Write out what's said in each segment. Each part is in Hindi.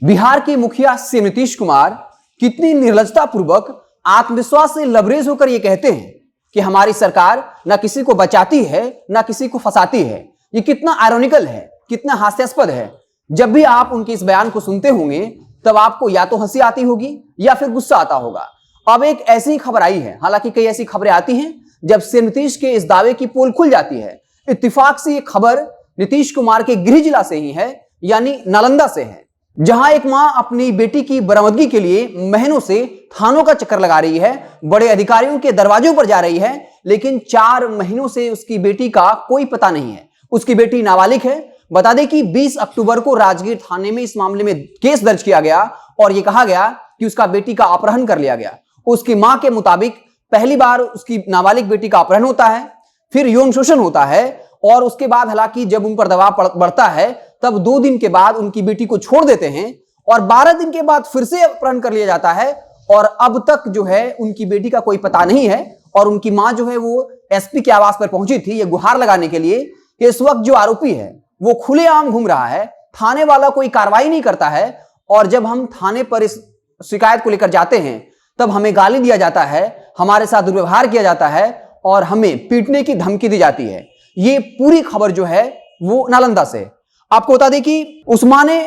बिहार के मुखिया सीएम नीतीश कुमार कितनी निर्लजता पूर्वक आत्मविश्वास से लबरेज होकर यह कहते हैं कि हमारी सरकार न किसी को बचाती है न किसी को फंसाती है। ये कितना आयरॉनिकल है, कितना हास्यास्पद है। जब भी आप उनके इस बयान को सुनते होंगे तब आपको या तो हंसी आती होगी या फिर गुस्सा आता होगा। अब एक ऐसी खबर आई है, हालांकि कई ऐसी खबरें आती हैं जब से नीतीश के इस दावे की पोल खुल जाती है। इत्तेफाक से ये खबर नीतीश कुमार के गृह जिला से ही है, यानी नालंदा से है, जहां एक मां अपनी बेटी की बरामदगी के लिए महीनों से थानों का चक्कर लगा रही है, बड़े अधिकारियों के दरवाजों पर जा रही है, लेकिन 4 महीनों से उसकी बेटी का कोई पता नहीं है। उसकी बेटी नाबालिग है। बता दें कि 20 अक्टूबर को राजगीर थाने में इस मामले में केस दर्ज किया गया और यह कहा गया कि उसका बेटी का अपहरण कर लिया गया। उसकी मां के मुताबिक पहली बार उसकी नाबालिग बेटी का अपहरण होता है, फिर यौन शोषण होता है और उसके बाद हालांकि जब उन पर दबाव बढ़ता है तब 2 दिन के बाद उनकी बेटी को छोड़ देते हैं और 12 दिन के बाद फिर से अपहरण कर लिया जाता है और अब तक जो है उनकी बेटी का कोई पता नहीं है। और उनकी मां जो है वो एसपी के आवास पर पहुंची थी ये गुहार लगाने के लिए कि इस वक्त जो आरोपी है वो खुलेआम घूम रहा है, थाने वाला कोई कार्रवाई नहीं करता है और जब हम थाने पर इस शिकायत को लेकर जाते हैं तब हमें गाली दिया जाता है, हमारे साथ दुर्व्यवहार किया जाता है और हमें पीटने की धमकी दी जाती है। ये पूरी खबर जो है वो नालंदा से। आपको बता दें कि उस मां ने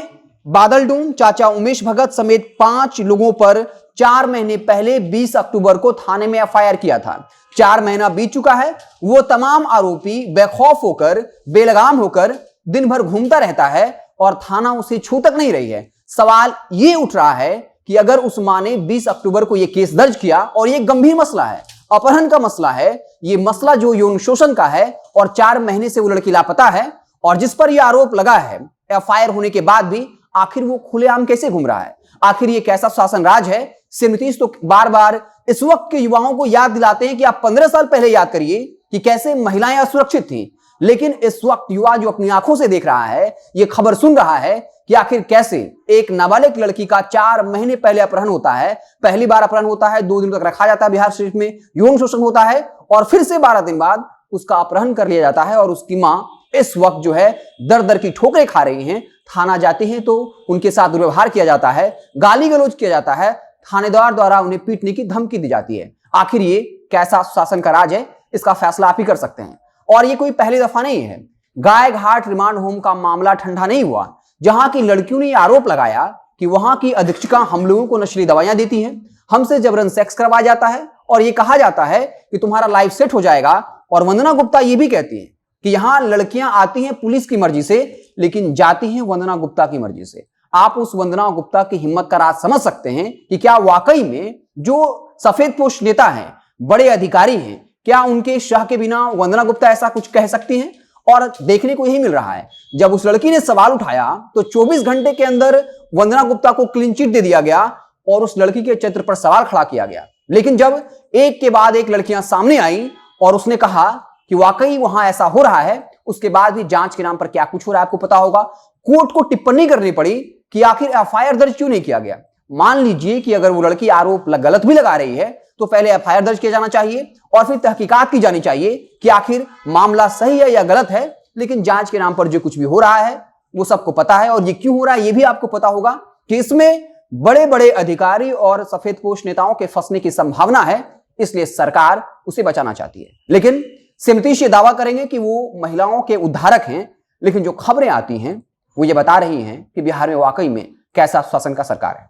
बादल डूम, चाचा उमेश भगत समेत 5 लोगों पर 4 महीने पहले 20 अक्टूबर को थाने में एफआईआर किया था। 4 महीना बीत चुका है। वो तमाम आरोपी बेखौफ होकर, बेलगाम होकर दिन भर घूमता रहता है और थाना उसे छू तक नहीं रही है। सवाल ये उठ रहा है कि अगर उस मां ने 20 अक्टूबर को यह केस दर्ज किया और यह गंभीर मसला है, अपहरण का मसला है, यह मसला जो यौन शोषण का है और 4 महीने से वो लड़की लापता है और जिस पर यह आरोप लगा है एफआईआर होने के बाद भी, आखिर वो खुलेआम कैसे घूम रहा है? आखिर ये कैसा शासन राज है? सीएम नीतीश तो बार बार इस वक्त के युवाओं को याद दिलाते हैं कि आप 15 साल पहले याद करिए कि कैसे महिलाएं असुरक्षित थी, लेकिन इस वक्त युवा जो अपनी आंखों से देख रहा है, ये खबर सुन रहा है कि आखिर कैसे एक नाबालिग लड़की का 4 महीने पहले अपहरण होता है, पहली बार अपहरण होता है, 2 दिन तक रखा जाता है बिहार शरीफ में, यौन शोषण होता है और फिर से 12 दिन बाद उसका अपहरण कर लिया जाता है और उसकी मां इस वक्त जो है दर दर की ठोकरें खा रही हैं। थाना जाते हैं तो उनके साथ दुर्व्यवहार किया जाता है, गाली गलौज किया जाता है, थानेदार द्वारा उन्हें पीटने की धमकी दी जाती है। आखिर ये कैसा शासन का राज है? इसका फैसला आप ही कर सकते हैं। और ये कोई पहली दफा नहीं है। गाय घाट रिमांड होम का मामला ठंडा नहीं हुआ, जहां की लड़कियों ने आरोप लगाया कि वहां की अधीक्षिका हम लोगों को नशीली दवाइयां देती हैं, हमसे जबरन सेक्स करवाया जाता है और ये कहा जाता है कि तुम्हारा लाइफ सेट हो जाएगा। और वंदना गुप्ता ये भी कहती है कि यहां लड़कियां आती हैं पुलिस की मर्जी से लेकिन जाती हैं वंदना गुप्ता की मर्जी से। आप उस वंदना गुप्ता की हिम्मत का राज समझ सकते हैं कि क्या वाकई में जो सफेदपोश नेता हैं, बड़े अधिकारी हैं, क्या उनके शाह के बिना वंदना गुप्ता ऐसा कुछ कह सकती हैं? और देखने को यही मिल रहा है। जब उस लड़की ने सवाल उठाया तो 24 घंटे के अंदर वंदना गुप्ता को क्लीन चिट दे दिया गया और उस लड़की के चरित्र पर सवाल खड़ा किया गया। लेकिन जब एक के बाद एक लड़कियां सामने आई और उसने कहा कि वाकई वहां ऐसा हो रहा है, उसके बाद भी जांच के नाम पर क्या कुछ हो रहा है आपको पता होगा। कोर्ट को टिप्पणी करनी पड़ी कि आखिर एफआईआर दर्ज क्यों नहीं किया गया। मान लीजिए कि अगर वो लड़की आरोप गलत भी लगा रही है तो पहले एफआईआर दर्ज किया जाना चाहिए और फिर तहकीकात की जानी चाहिए कि आखिर मामला सही है या गलत है। लेकिन जांच के नाम पर जो कुछ भी हो रहा है वो सबको पता है और ये क्यों हो रहा है ये भी आपको पता होगा कि इसमें बड़े बड़े अधिकारी और सफेदपोश नेताओं के फंसने की संभावना है, इसलिए सरकार उसे बचाना चाहती है। लेकिन सीएम नीतीश ये दावा करेंगे कि वो महिलाओं के उद्धारक हैं, लेकिन जो खबरें आती हैं वो ये बता रही हैं कि बिहार में वाकई में कैसा शासन का सरकार है।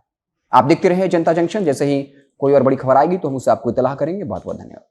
आप देखते रहिए जनता जंक्शन। जैसे ही कोई और बड़ी खबर आएगी तो हम उससे आपको इत्तला करेंगे। बहुत बहुत धन्यवाद।